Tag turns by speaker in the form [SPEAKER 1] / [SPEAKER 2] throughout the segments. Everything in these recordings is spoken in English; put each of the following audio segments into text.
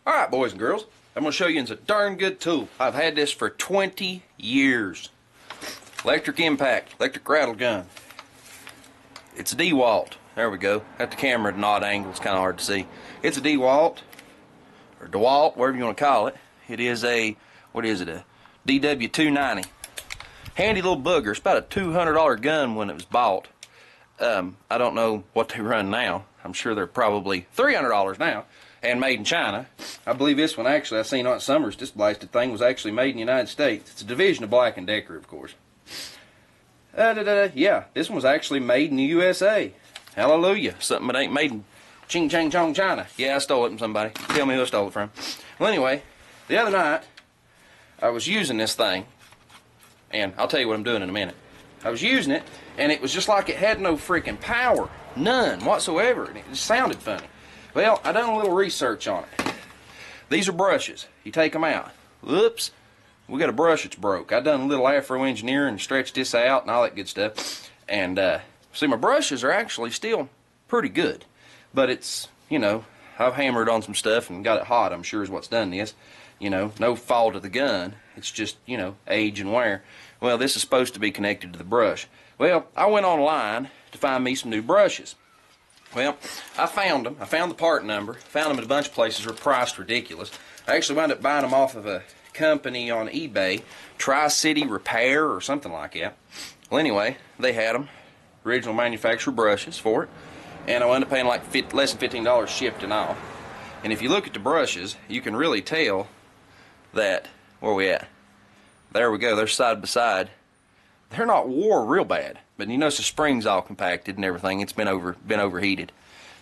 [SPEAKER 1] Alright, boys and girls, I'm going to show you it's a darn good tool. I've had this for 20 years. Electric impact, electric rattle gun. It's a Dewalt. There we go. At the camera at an odd angle, it's kind of hard to see. It's a Dewalt, or Dewalt, whatever you want to call it. It is a, what is it, a DW290. Handy little booger. It's about a $200 gun when it was bought. I don't know what they run now. I'm sure they're probably $300 now, and made in China. I believe this one, actually, I seen on Summers, this blasted thing was actually made in the United States. It's a division of Black & Decker, of course. Yeah, this one was actually made in the USA. Hallelujah. Something that ain't made in Ching Chang Chong, China. Yeah, I stole it from somebody. Tell me who I stole it from. Well, anyway, the other night, I was using this thing, and I'll tell you what I'm doing in a minute. I was using it, and it was just like it had no freaking power. None whatsoever. And it just sounded funny. Well, I done a little research on it. These are brushes. You take them out. Whoops. We got a brush that's broke. I done a little Afro engineering and stretched this out and all that good stuff. And, see, my brushes are actually still pretty good. But it's, you know, I've hammered on some stuff and got it hot, I'm sure is what's done this. You know, no fault of the gun. It's just, you know, age and wear. Well, this is supposed to be connected to the brush. Well, I went online to find me some new brushes. Well, I found them. I found the part number. Found them at a bunch of places that were priced ridiculous. I actually wound up buying them off of a company on eBay, Tri-City Repair or something like that. Well, anyway, they had them. Original manufacturer brushes for it. And I wound up paying like less than $15 shipped and all. And if you look at the brushes, you can really tell that, where are we at? There we go, they're side by side. They're not wore real bad, but you notice the spring's all compacted and everything. It's been overheated.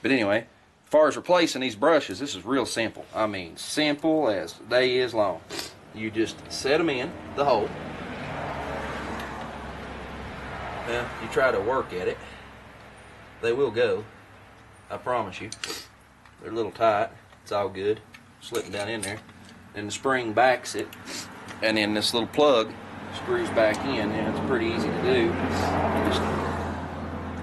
[SPEAKER 1] But anyway, as far as replacing these brushes, this is real simple. I mean, simple as the day is long. You just set them in the hole. Well, you try to work at it. They will go, I promise you. They're a little tight. It's all good. Slipping down in there. And the spring backs it, and then this little plug screws back in, and it's pretty easy to do.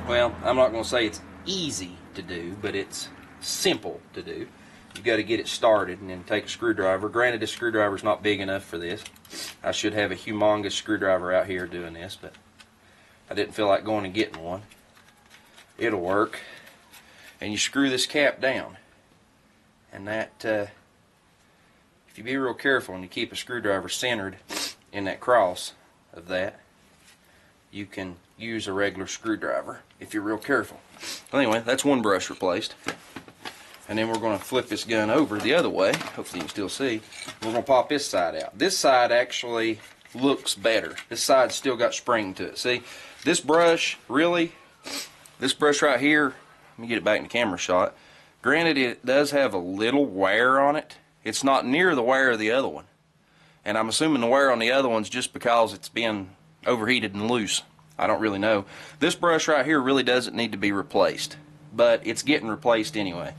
[SPEAKER 1] Well, I'm not going to say it's easy to do, but it's simple to do. You've got to get it started and then take a screwdriver. Granted, this screwdriver's not big enough for this. I should have a humongous screwdriver out here doing this, but I didn't feel like going and getting one. It'll work. And you screw this cap down. And that, if you be real careful and you keep a screwdriver centered in that cross of that, you can use a regular screwdriver if you're real careful. Well, anyway, that's one brush replaced. And then we're going to flip this gun over the other way. Hopefully you can still see. We're going to pop this side out. This side actually looks better. This side's still got spring to it. See, this brush, really, this brush right here, let me get it back in the camera shot. Granted, it does have a little wear on it. It's not near the wear of the other one. And I'm assuming the wear on the other one's just because it's been overheated and loose. I don't really know. This brush right here really doesn't need to be replaced. But it's getting replaced anyway.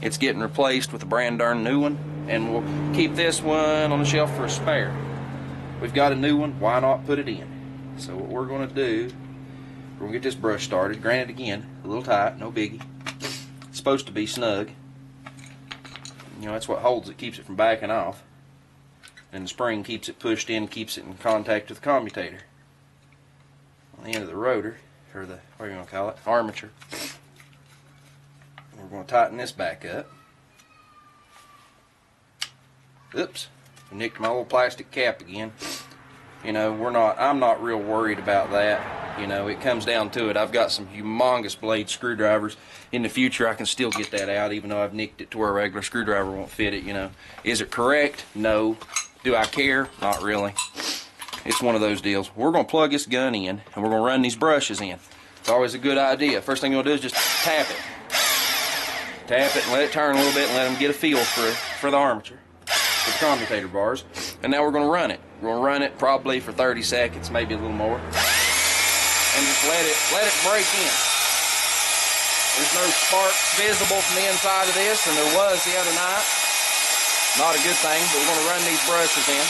[SPEAKER 1] It's getting replaced with a brand darn new one. And we'll keep this one on the shelf for a spare. We've got a new one, why not put it in? So what we're going to do, we're going to get this brush started. Granted, again, a little tight, no biggie. It's supposed to be snug. You know, that's what holds it, keeps it from backing off. And the spring keeps it pushed in, keeps it in contact with the commutator. On the end of the rotor, or the, what are you going to call it, armature. And we're going to tighten this back up. Oops, I nicked my little plastic cap again. You know, I'm not real worried about that. You know, it comes down to it. I've got some humongous blade screwdrivers. In the future, I can still get that out, even though I've nicked it to where a regular screwdriver won't fit it, you know. Is it correct? No. Do I care? Not really. It's one of those deals. We're going to plug this gun in, and we're going to run these brushes in. It's always a good idea. First thing you're going to do is just tap it. Tap it and let it turn a little bit and let them get a feel for the armature, for the commutator bars. And now we're going to run it. We're going to run it probably for 30 seconds, maybe a little more. And just let it break in. There's no sparks visible from the inside of this, and there was the other night. Not a good thing, but we're going to run these brushes in.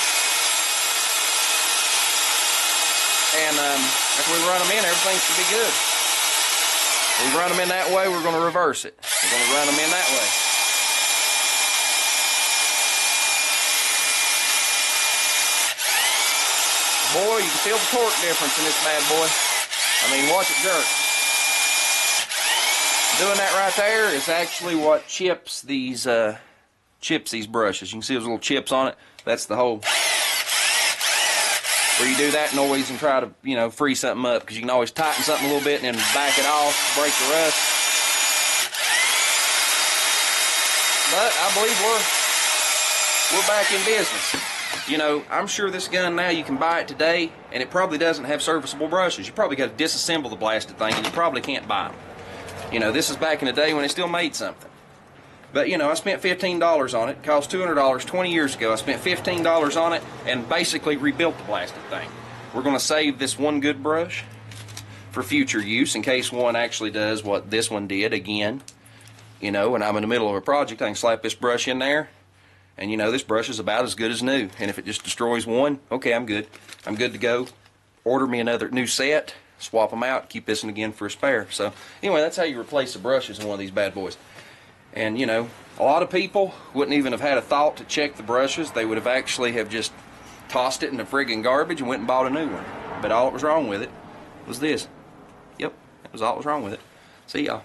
[SPEAKER 1] And after we run them in, everything should be good. We run them in that way, we're going to reverse it. We're going to run them in that way. boy, you can feel the torque difference in this bad boy. I mean, watch it jerk. Doing that right there is actually what chips these brushes. You can see those little chips on it. That's the whole where you do that noise and try to, you know, free something up, because you can always tighten something a little bit and then back it off, break the rust. But I believe we're back in business. You know, I'm sure this gun now, you can buy it today and it probably doesn't have serviceable brushes. You probably got to disassemble the blasted thing and you probably can't buy them. You know, this is back in the day when it still made something. But, you know, I spent $15 on it. It cost $200 20 years ago. I spent $15 on it and basically rebuilt the blasted thing. We're going to save this one good brush for future use in case one actually does what this one did again. You know, when I'm in the middle of a project, I can slap this brush in there. And, you know, this brush is about as good as new. And if it just destroys one, okay, I'm good. I'm good to go. Order me another new set, swap them out, keep this one again for a spare. So, anyway, that's how you replace the brushes in one of these bad boys. And, you know, a lot of people wouldn't even have had a thought to check the brushes. They would have actually have just tossed it in the friggin' garbage and went and bought a new one. But all that was wrong with it was this. Yep, that was all that was wrong with it. See y'all.